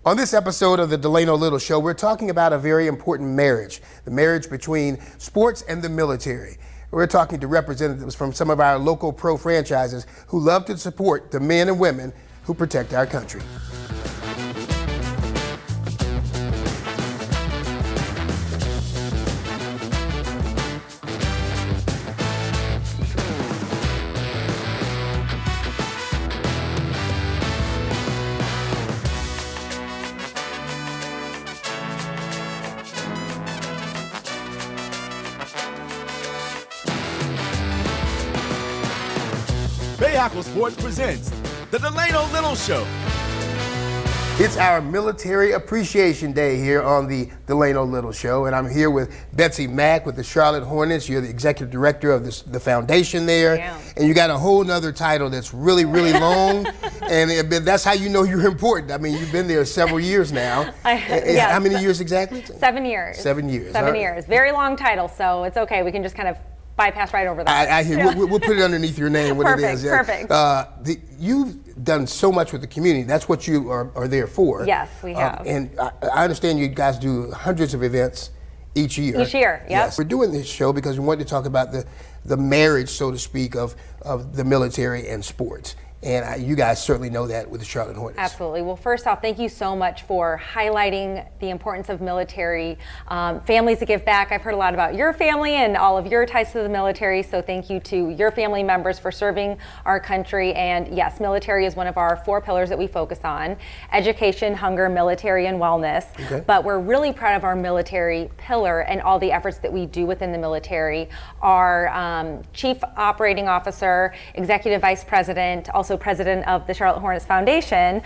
On this episode of the Delano Little Show, we're talking about a very important marriage, the marriage between sports and the military. We're talking to representatives from some of our local pro franchises who love to support the men and women who protect our country. Bayako Sports presents the Delano Little Show. It's our Military Appreciation Day here on the Delano Little Show, and I'm here with Betsy Mack with the Charlotte Hornets. You're the executive director of the foundation there, and you got a whole nother title that's really, really long, and that's how you know you're important. I mean, you've been there several years now. Yes. How many years exactly? 7 years. 7 years. 7 years. Very long title, so it's okay. We can just kind of bypass right over that. I hear. We'll put it underneath your name. What Perfect, it is. perfect. You've done so much with the community. That's what you are there for. Yes, we have. And I understand you guys do hundreds of events each year. Each year, yep. Yes. We're doing this show because we wanted to talk about the marriage, so to speak, of the military and sports. And you guys certainly know that with the Charlotte Hornets. Absolutely. Well, first off, thank you so much for highlighting the importance of military families that give back. I've heard a lot about your family and all of your ties to the military, so thank you to your family members for serving our country. And yes, military is one of our 4 pillars that we focus on: education, hunger, military, and wellness. Okay. But we're really proud of our military pillar and all the efforts that we do within the military. Our Chief Operating Officer, Executive Vice President, also president of the Charlotte Hornets Foundation,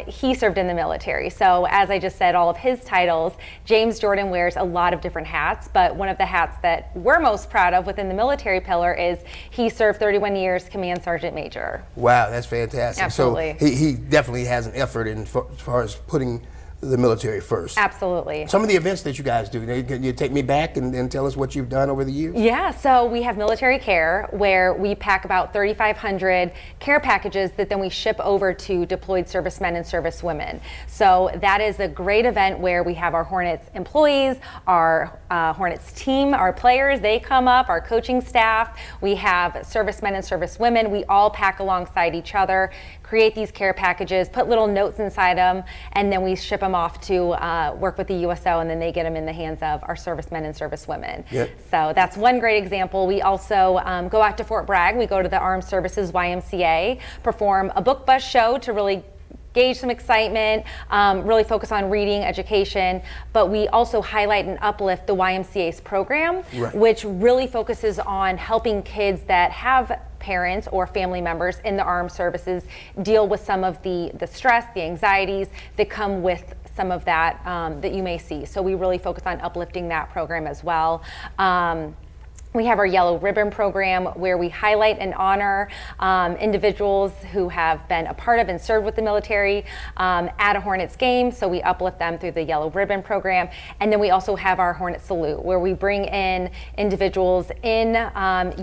he served in the military. So as I just said, all of his titles, James Jordan wears a lot of different hats, but one of the hats that we're most proud of within the military pillar is he served 31 years Command Sergeant Major. Wow, that's fantastic. Absolutely. So he definitely has an effort as far as putting the military first. Absolutely. Some of the events that you guys do, can you take me back and tell us what you've done over the years? Yeah, so we have military care where we pack about 3,500 care packages that then we ship over to deployed servicemen and servicewomen. So that is a great event where we have our Hornets employees, our Hornets team, our players, they come up, our coaching staff, we have servicemen and servicewomen, we all pack alongside each other, create these care packages, put little notes inside them, and then we ship them off to work with the USO, and then they get them in the hands of our servicemen and servicewomen. Yep. So that's one great example. We also go out to Fort Bragg. We go to the Armed Services YMCA, perform a book bus show to really gauge some excitement, really focus on reading, education, but we also highlight and uplift the YMCA's program, right, which really focuses on helping kids that have parents or family members in the armed services deal with some of the stress, the anxieties that come with some of that that you may see. So we really focus on uplifting that program as well. We have our Yellow Ribbon program where we highlight and honor individuals who have been a part of and served with the military at a Hornets game. So we uplift them through the Yellow Ribbon program. And then we also have our Hornet Salute where we bring in individuals in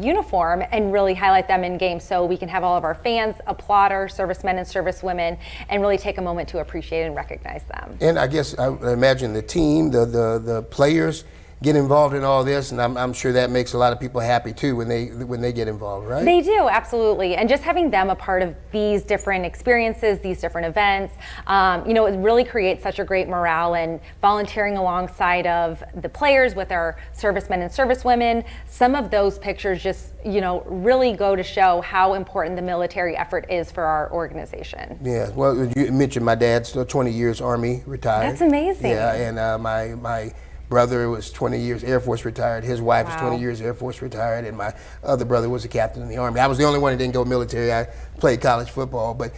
uniform and really highlight them in game so we can have all of our fans applaud our servicemen and servicewomen and really take a moment to appreciate and recognize them. And I guess I imagine the team, the players, get involved in all this, and I'm sure that makes a lot of people happy too when they get involved, right? They do, absolutely. And just having them a part of these different experiences, these different events, it really creates such a great morale, and volunteering alongside of the players with our servicemen and servicewomen, some of those pictures just, really go to show how important the military effort is for our organization. Yeah, well, you mentioned my dad's 20 years Army retired. That's amazing. Yeah, and my brother was 20 years Air Force retired. His wife was 20 years Air Force retired, and my other brother was a captain in the Army. I was the only one that didn't go military. I played college football, but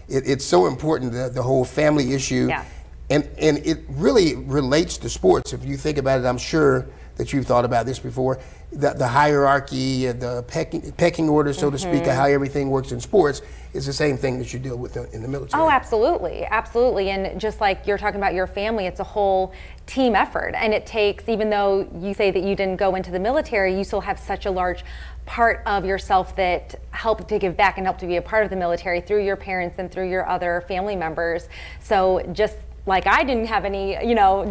it's so important, the whole family issue. Yes. And it really relates to sports. If you think about it, I'm sure that you've thought about this before? The hierarchy, the pecking order, so to speak, of how everything works in sports is the same thing that you deal with in the military. Oh, absolutely, absolutely. And just like you're talking about your family, it's a whole team effort. And it takes, even though you say that you didn't go into the military, you still have such a large part of yourself that helped to give back and helped to be a part of the military through your parents and through your other family members. So just like I didn't have any,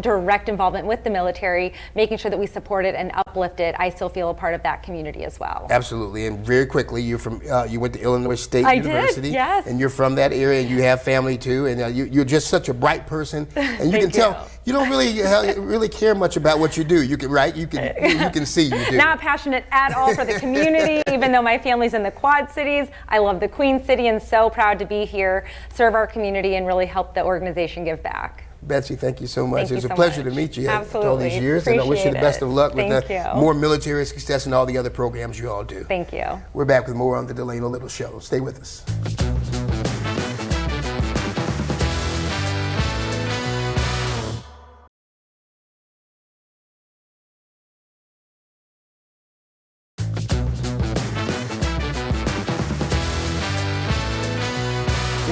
direct involvement with the military, making sure that we support it and uplift it, I still feel a part of that community as well. Absolutely, and very quickly, you're from, you went to Illinois State University. Did, yes. And you're from that area, and you have family too, and you're just such a bright person, and you can tell you don't really care much about what you do. You can see you do. Not passionate at all for the community, even though my family's in the Quad Cities. I love the Queen City and so proud to be here, serve our community, and really help the organization give back. Betsy, thank you so much. Thank It's you a so pleasure much. to meet you Absolutely. all these years, and I wish you the best of luck with Thank you. more military success and all the other programs you all do. Thank you. We're back with more on the Delano Little Show. Stay with us.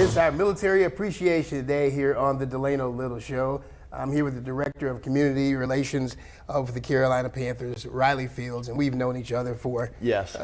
It's our Military Appreciation Day here on the Delano Little Show. I'm here with the Director of Community Relations of the Carolina Panthers, Riley Fields, and we've known each other for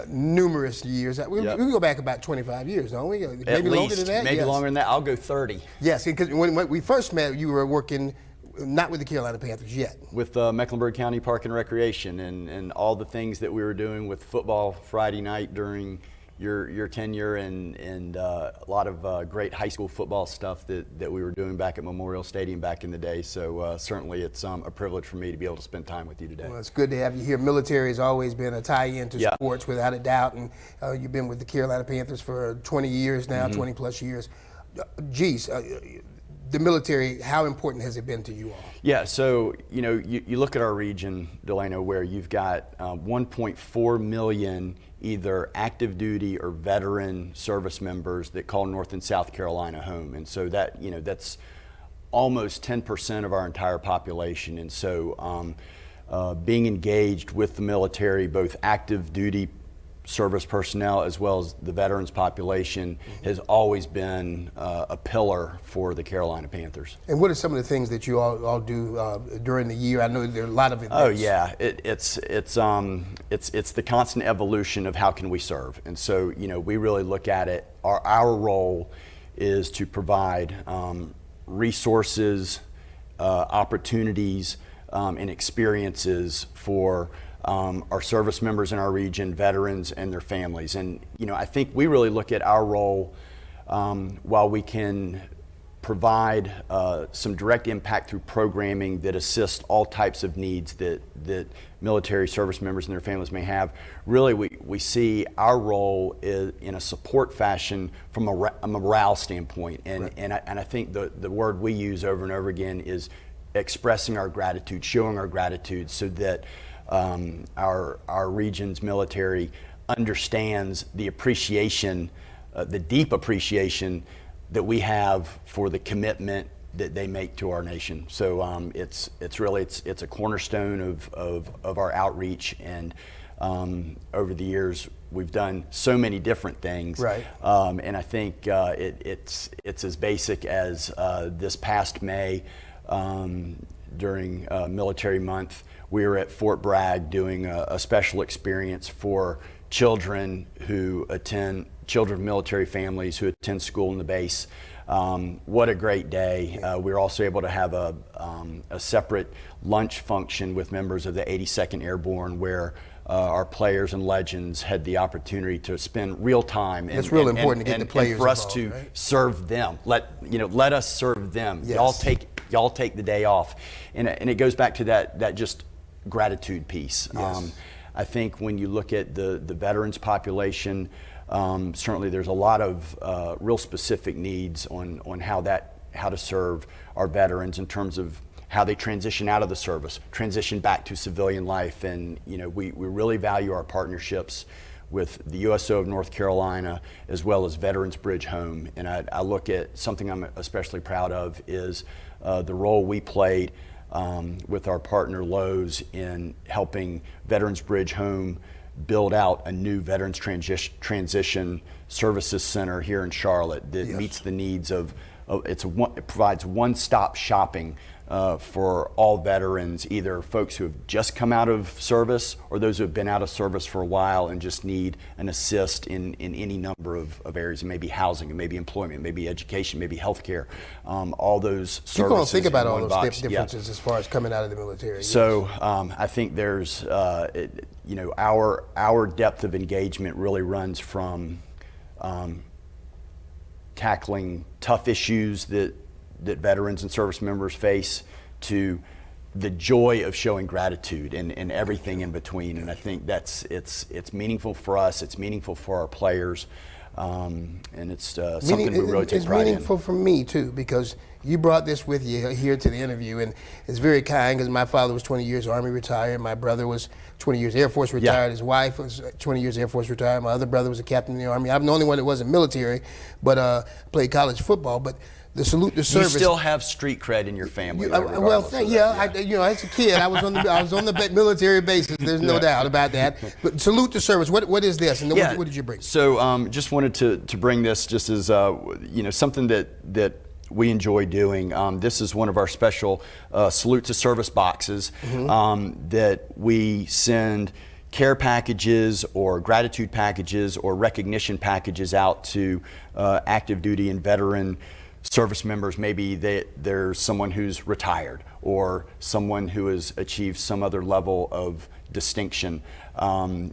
numerous years. We go back about 25 years, don't we? Maybe At least, longer than that? maybe Yes. longer than that. I'll go 30. Yes, because when we first met, you were working not with the Carolina Panthers yet. With Mecklenburg County Park and Recreation and all the things that we were doing with football Friday night during your tenure and a lot of great high school football stuff that we were doing back at Memorial Stadium back in the day. So certainly it's a privilege for me to be able to spend time with you today. Well, it's good to have you here. Military has always been a tie-in to sports without a doubt, and you've been with the Carolina Panthers for 20 years now, 20 plus years. The military, how important has it been to you all? Yeah, so you look at our region, Delano, where you've got 1.4 million either active duty or veteran service members that call North and South Carolina home, and so that's almost 10% of our entire population. And so being engaged with the military, both active duty service personnel as well as the veterans population, has always been a pillar for the Carolina Panthers. And what are some of the things that you all do during the year? I know there are a lot of events. Oh yeah, it's the constant evolution of how can we serve, and so we really look at it. Our role is to provide resources, opportunities, and experiences for our service members in our region, veterans and their families. And I think we really look at our role, while we can provide some direct impact through programming that assists all types of needs that military service members and their families may have. Really, we see our role in a support fashion from a morale standpoint. And I think the word we use over and over again is expressing our gratitude, showing our gratitude, so that our region's military understands the appreciation, the deep appreciation that we have for the commitment that they make to our nation. So it's a cornerstone of our outreach, and over the years we've done so many different things. Right. And I think it's as basic as this past May, during Military Month, we were at Fort Bragg doing a special experience for children of military families who attend school in the base. What a great day. We were also able to have a separate lunch function with members of the 82nd Airborne, where our players and legends had the opportunity to spend real time. It's real important to get the players and for us involved, to right? serve them. Let us serve them. Yes. Y'all take the day off, and it goes back to that just gratitude piece. Yes. I think when you look at the veterans population, certainly there's a lot of real specific needs on how to serve our veterans in terms of how they transition out of the service, transition back to civilian life. And we really value our partnerships with the USO of North Carolina as well as Veterans Bridge Home. And I look at something I'm especially proud of is the role we played with our partner Lowe's in helping Veterans Bridge Home build out a new Veterans Transition Services Center here in Charlotte that meets the needs of it provides one-stop shopping for all veterans, either folks who have just come out of service or those who have been out of service for a while and just need an assist in any number of areas. It may be housing, it may be employment, it may be education, maybe healthcare, all those services. You're going to think about in all one those box. differences as far as coming out of the military. So I think there's, our depth of engagement really runs from tackling tough issues that veterans and service members face to the joy of showing gratitude and everything in between. And I think it's meaningful for us, it's meaningful for our players, and it's something we really take pride in. It's meaningful for me too, because you brought this with you here to the interview, and it's very kind because my father was 20 years Army retired, my brother was 20 years Air Force retired, his wife was 20 years Air Force retired, my other brother was a captain in the Army. I'm the only one that wasn't military, but played college football. But the salute to service. You still have street cred in your family. As a kid, I was on the military bases. There's no doubt about that. But salute to service. What is this, and what did you bring? So just wanted to bring this just as something that we enjoy doing. This is one of our special salute to service boxes that we send care packages or gratitude packages or recognition packages out to active duty and veteran service members. Maybe there's someone who's retired or someone who has achieved some other level of distinction.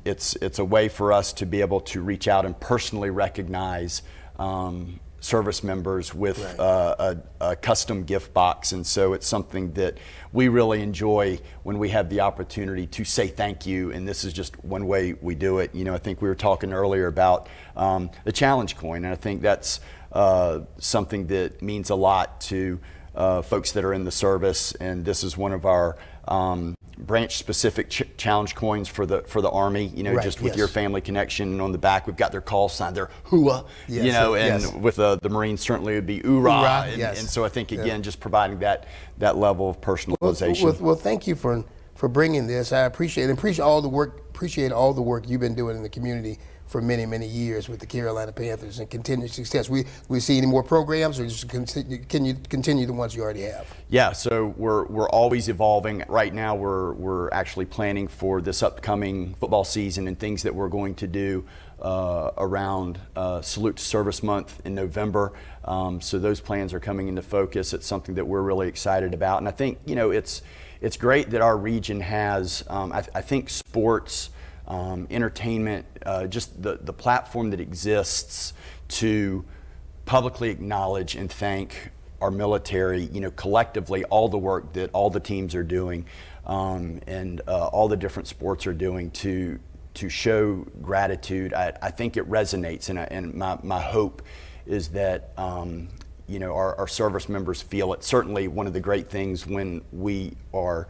It's a way for us to be able to reach out and personally recognize service members with a custom gift box. And so it's something that we really enjoy when we have the opportunity to say thank you, and this is just one way we do it. I think we were talking earlier about the challenge coin, and I think that's something that means a lot to folks that are in the service, and this is one of our branch-specific challenge coins for the Army. With your family connection, and on the back we've got their call sign, their HUA. With the Marines certainly it would be URA. And so I think again, just providing that level of personalization. Well, thank you for bringing this. I appreciate all the work you've been doing in the community for many, many years with the Carolina Panthers and continued success. We see any more programs, or just can you continue the ones you already have? Yeah, so we're always evolving. Right now we're actually planning for this upcoming football season and things that we're going to do around Salute to Service Month in November. So those plans are coming into focus. It's something that we're really excited about, and I think it's great that our region has. I think sports. Entertainment, just the platform that exists to publicly acknowledge and thank our military, collectively, all the work that all the teams are doing, and all the different sports are doing to show gratitude. I think it resonates, and my hope is that our service members feel it. Certainly, one of the great things when we are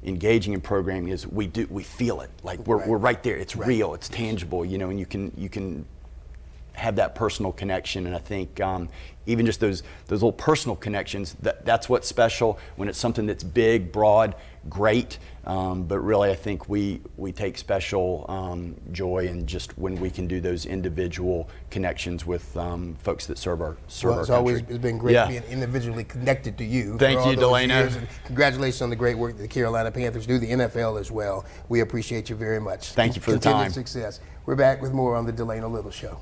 engaging in programming is we feel it, like we're right there. It's real, it's tangible, and you can have that personal connection. And I think even just those little personal connections, that's what's special when it's something that's big, broad, great. But really, I think we take special joy in just when we can do those individual connections with folks that serve our country. It's been great being individually connected to you. Thank you, Delano. And congratulations on the great work that the Carolina Panthers do, the NFL as well. We appreciate you very much. Thank you for the time. Continued success. We're back with more on the Delano Little Show.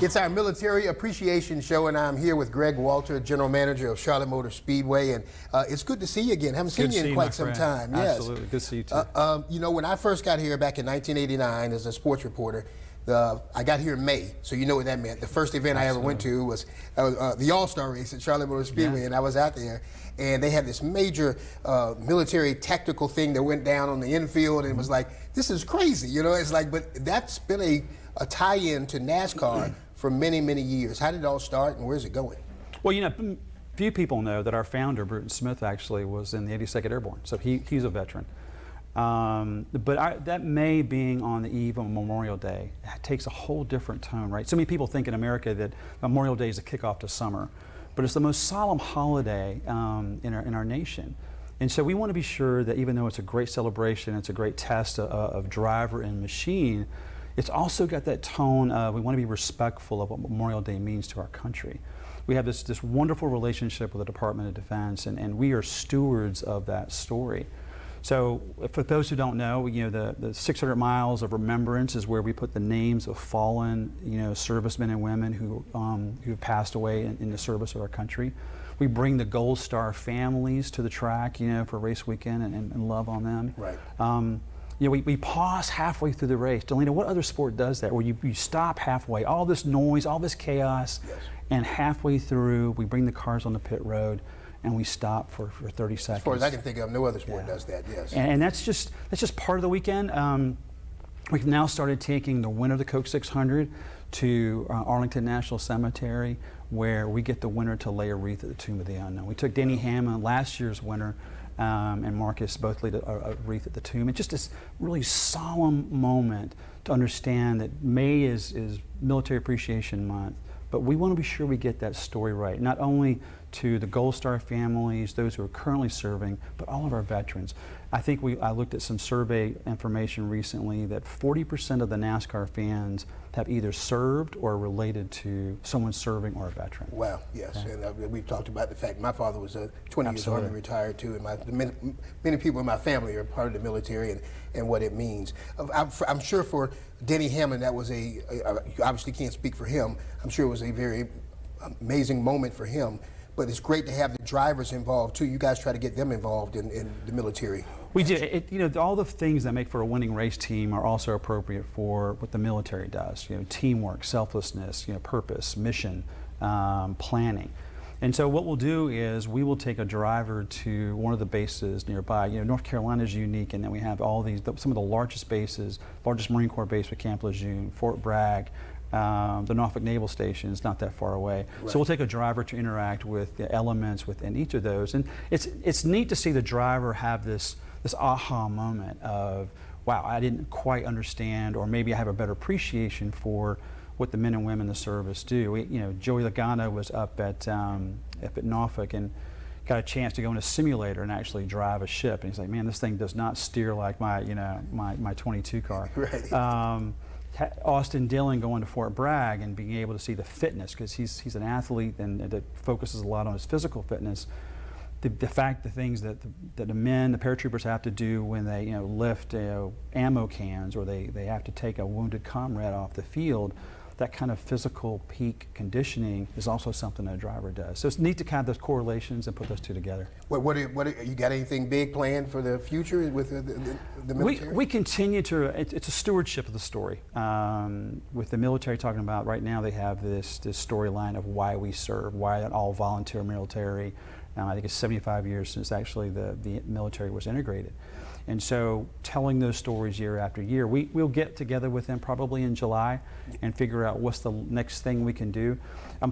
It's our Military Appreciation Show, and I'm here with Greg Walter, General Manager of Charlotte Motor Speedway, and it's good to see you again. Haven't seen you in quite some time. Absolutely, good to see you too. When I first got here back in 1989 as a sports reporter, I got here in May, so you know what that meant. The first event I ever went to was the All-Star race at Charlotte Motor Speedway, and I was out there, and they had this major military tactical thing that went down on the infield, and it was like, this is crazy, It's like, but that's been a tie-in to NASCAR for many, many years. How did it all start, and where's it going? Well, few people know that our founder, Bruton Smith, actually was in the 82nd Airborne, so he's a veteran. But that May being on the eve of Memorial Day takes a whole different tone, right? So many people think in America that Memorial Day is a kickoff to summer, but it's the most solemn holiday in our nation. And so we want to be sure that even though it's a great celebration, it's a great test of driver and machine, it's also got that tone of we want to be respectful of what Memorial Day means to our country. We have this wonderful relationship with the Department of Defense, and we are stewards of that story. So for those who don't know, the 600 miles of remembrance is where we put the names of fallen, servicemen and women who have passed away in the service of our country. We bring the Gold Star families to the track, for race weekend and love on them. Right. We pause halfway through the race. Delano, what other sport does that? Where you stop halfway, all this noise, all this chaos, yes. And halfway through, we bring the cars on the pit road and we stop for 30 seconds. As far as I can think of, no other sport does that, yes. And that's just part of the weekend. We've now started taking the winner of the Coke 600 to Arlington National Cemetery, where we get the winner to lay a wreath at the Tomb of the Unknown. We took Denny Hammond, last year's winner, and Marcus both laid a wreath at the tomb. It's just this really solemn moment to understand that May is Military Appreciation Month, but we want to be sure we get that story right, not only to the Gold Star families, those who are currently serving, but all of our veterans. I think I looked at some survey information recently that 40% of the NASCAR fans have either served or related to someone serving or a veteran. Wow, yes, okay. And we've talked about the fact my father was 20 years old and retired too, and many people in my family are part of the military and what it means. I'm sure for Denny Hammond, that was you obviously can't speak for him, I'm sure it was a very amazing moment for him. But it's great to have the drivers involved too. You guys try to get them involved in the military. We do. All the things that make for a winning race team are also appropriate for what the military does. Teamwork, selflessness, purpose, mission, planning. And so what we'll do is we will take a driver to one of the bases nearby. North Carolina is unique in that we have some of the largest bases, largest Marine Corps base with Camp Lejeune, Fort Bragg. The Norfolk Naval Station is not that far away. Right. So we'll take a driver to interact with the elements within each of those. And it's neat to see the driver have this aha moment of, wow, I didn't quite understand, or maybe I have a better appreciation for what the men and women in the service do. Joey Logano was up at Norfolk and got a chance to go in a simulator and actually drive a ship. And he's like, man, this thing does not steer like my 22 car. Right. Austin Dillon going to Fort Bragg and being able to see the fitness, because he's an athlete and that focuses a lot on his physical fitness. The things that the men, the paratroopers have to do when they lift ammo cans, or they have to take a wounded comrade off the field, that kind of physical peak conditioning is also something that a driver does. So it's neat to kind of those correlations and put those two together. What you got anything big planned for the future with the military? We continue to, it's a stewardship of the story. With the military talking about right now, they have this storyline of why we serve, why an all volunteer military. I think it's 75 years since actually the military was integrated. And so telling those stories year after year, we'll get together with them probably in July and figure out what's the next thing we can do.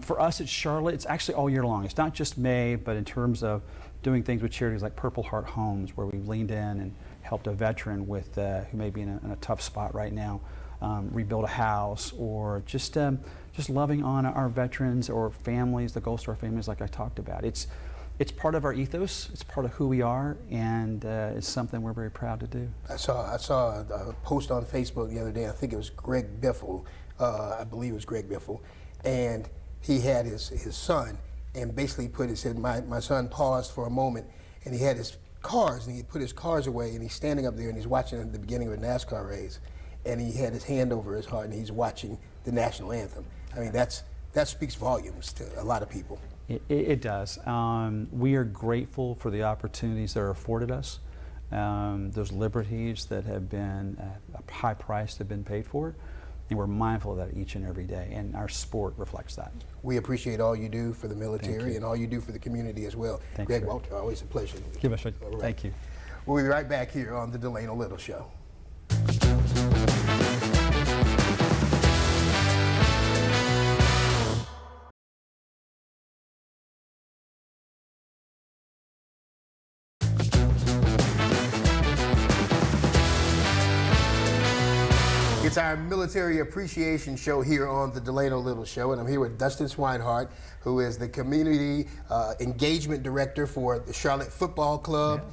For us at Charlotte, it's actually all year long. It's not just May, but in terms of doing things with charities like Purple Heart Homes, where we've leaned in and helped a veteran with who may be in a tough spot right now, rebuild a house, or just loving on our veterans or families, the Gold Star families like I talked about. It's part of our ethos, it's part of who we are, and it's something we're very proud to do. I saw a post on Facebook the other day, I think it was Greg Biffle, I believe it was Greg Biffle, and he had his son, and basically said, my son paused for a moment, and he had his cars, and he put his cars away, and he's standing up there, and he's watching at the beginning of a NASCAR race, and he had his hand over his heart, and he's watching the national anthem. I mean, that speaks volumes to a lot of people. It does. We are grateful for the opportunities that are afforded us. Those liberties that have been a high price have been paid for, and we're mindful of that each and every day, and our sport reflects that. We appreciate all you do for the military and all you do for the community as well. Thanks, Greg Walter, always a pleasure. Give us a right. Thank you. We'll be right back here on the Delano Little Show. It's our military appreciation show here on the Delano Little Show, and I'm here with Dustin Swinehart, who is the community engagement director for the Charlotte Football Club,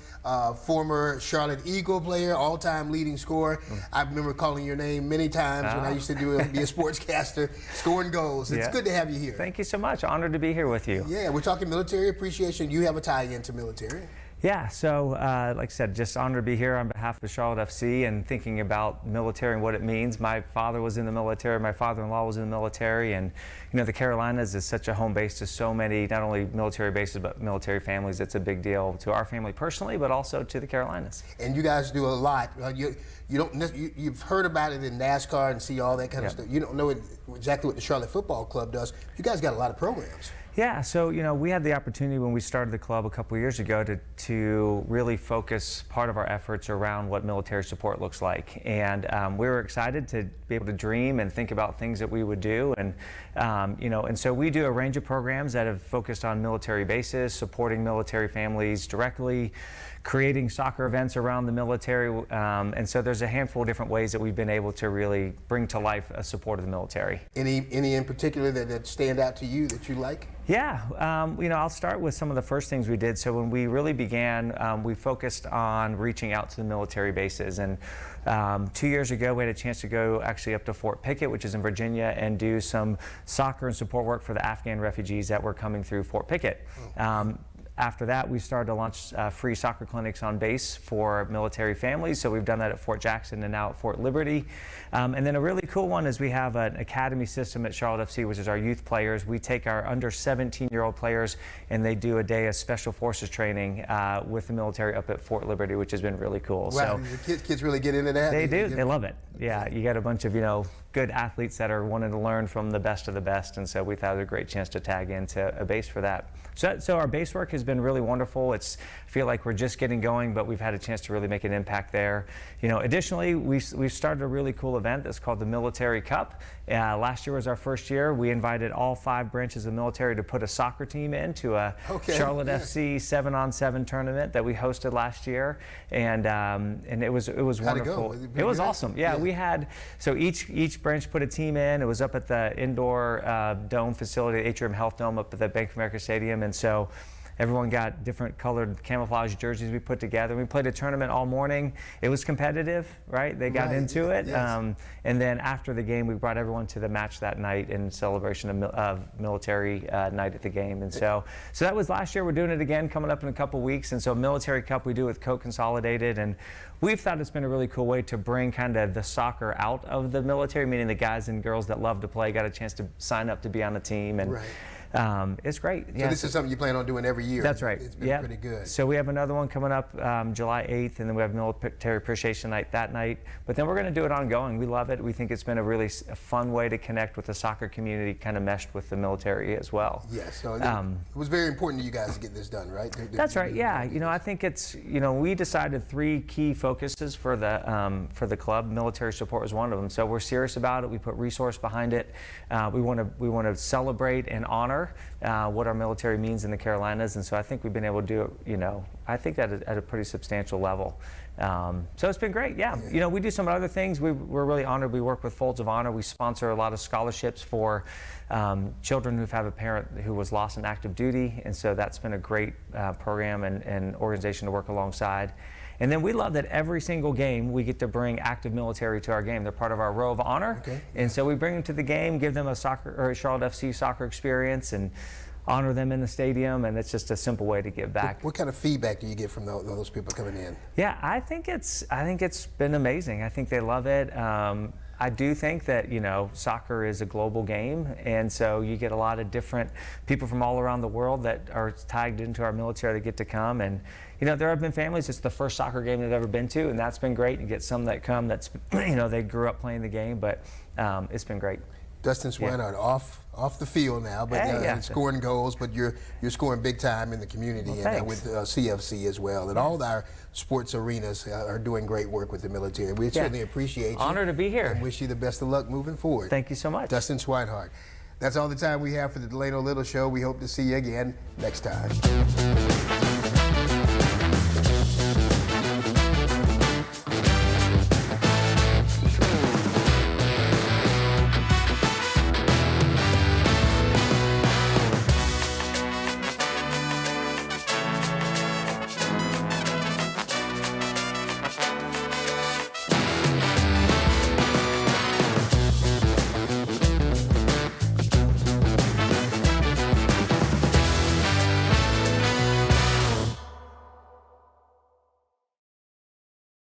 former Charlotte Eagle player, all-time leading scorer. I remember calling your name many times when I used to be a sportscaster, scoring goals. It's good to have you here. Thank you so much. Honored to be here with you. Yeah, we're talking military appreciation. You have a tie-in to military. Yeah, so like I said, just honored to be here on behalf of Charlotte FC and thinking about military and what it means. My father was in the military, my father-in-law was in the military, and you know, the Carolinas is such a home base to so many, not only military bases, but military families. It's a big deal to our family personally, but also to the Carolinas. And you guys do a lot. You've heard about it in NASCAR and see all that kind of stuff. You don't know exactly what the Charlotte Football Club does. You guys got a lot of programs. Yeah, so you know, we had the opportunity when we started the club a couple years ago to really focus part of our efforts around what military support looks like, and we were excited to be able to dream and think about things that we would do, and you know, and so we do a range of programs that have focused on military bases, supporting military families directly, creating soccer events around the military, and so there's a handful of different ways that we've been able to really bring to life a support of the military. Any in particular that stand out to you that you like? Yeah, you know, I'll start with some of the first things we did. So when we really began, we focused on reaching out to the military bases. And 2 years ago, we had a chance to go actually up to Fort Pickett, which is in Virginia, and do some soccer and support work for the Afghan refugees that were coming through Fort Pickett. After that, we started to launch free soccer clinics on base for military families. So we've done that at Fort Jackson and now at Fort Liberty. And then a really cool one is we have an academy system at Charlotte FC, which is our youth players. We take our under 17-year-old players and they do a day of special forces training with the military up at Fort Liberty, which has been really cool. Wow, So the kids really get into that? They do. They love it. Yeah, you got a bunch of, you know, good athletes that are wanting to learn from the best of the best, and so we thought it was a great chance to tag into a base for that. So our base work has been really wonderful. I feel like we're just getting going, but we've had a chance to really make an impact there. You know, additionally, we've started a really cool event that's called the Military Cup. Last year was our first year. We invited all 5 branches of the military to put a soccer team into a Charlotte FC 7-on-7 tournament that we hosted last year, and it was wonderful. How'd it go? It was awesome. Yeah, we had, so each branch put a team in. It was up at the indoor dome facility, Atrium Health Dome up at the Bank of America Stadium, and so everyone got different colored camouflage jerseys we put together. We played a tournament all morning. It was competitive, right? They got into it. Yes. And then after the game, we brought everyone to the match that night in celebration of military night at the game. And so that was last year. We're doing it again coming up in a couple weeks. And so Military Cup we do with Coke Consolidated. And we've thought it's been a really cool way to bring kind of the soccer out of the military, meaning the guys and girls that love to play got a chance to sign up to be on the team. And it's great. So this is something you plan on doing every year? That's right. It's been pretty good. So we have another one coming up July 8th, and then we have Military Appreciation Night that night. But then we're going to do it ongoing. We love it. We think it's been a really fun way to connect with the soccer community, kind of meshed with the military as well. Yes. So it was very important to you guys to get this done, right? That's right. Yeah. You know, I think it's, you know, we decided 3 key focuses for the club. Military support was one of them. So we're serious about it. We put resource behind it. We want to celebrate and honor what our military means in the Carolinas, and so I think we've been able to do it, you know, I think at a pretty substantial level. So it's been great, yeah. You know, we do some other things. We're really honored. We work with Folds of Honor. We sponsor a lot of scholarships for children who've had a parent who was lost in active duty, and so that's been a great program and organization to work alongside. And then we love that every single game we get to bring active military to our game. They're part of our row of honor. And so we bring them to the game, give them a soccer or a Charlotte FC soccer experience, and honor them in the stadium, and it's just a simple way to give back. What kind of feedback do you get from those people coming in? Yeah, I think it's been amazing. I think they love it. I do think that, you know, soccer is a global game, and so you get a lot of different people from all around the world that are tagged into our military that get to come. And, you know, there have been families, it's the first soccer game they've ever been to, and that's been great. You get some that come that's, you know, they grew up playing the game, but it's been great. Dustin Swinehart off the field now, but scoring goals, but you're scoring big time in the community and with CFC as well. And all our sports arenas are doing great work with the military. We certainly appreciate you. Honor to be here. And wish you the best of luck moving forward. Thank you so much. Dustin Swinehart. That's all the time we have for the Delano Little Show. We hope to see you again next time.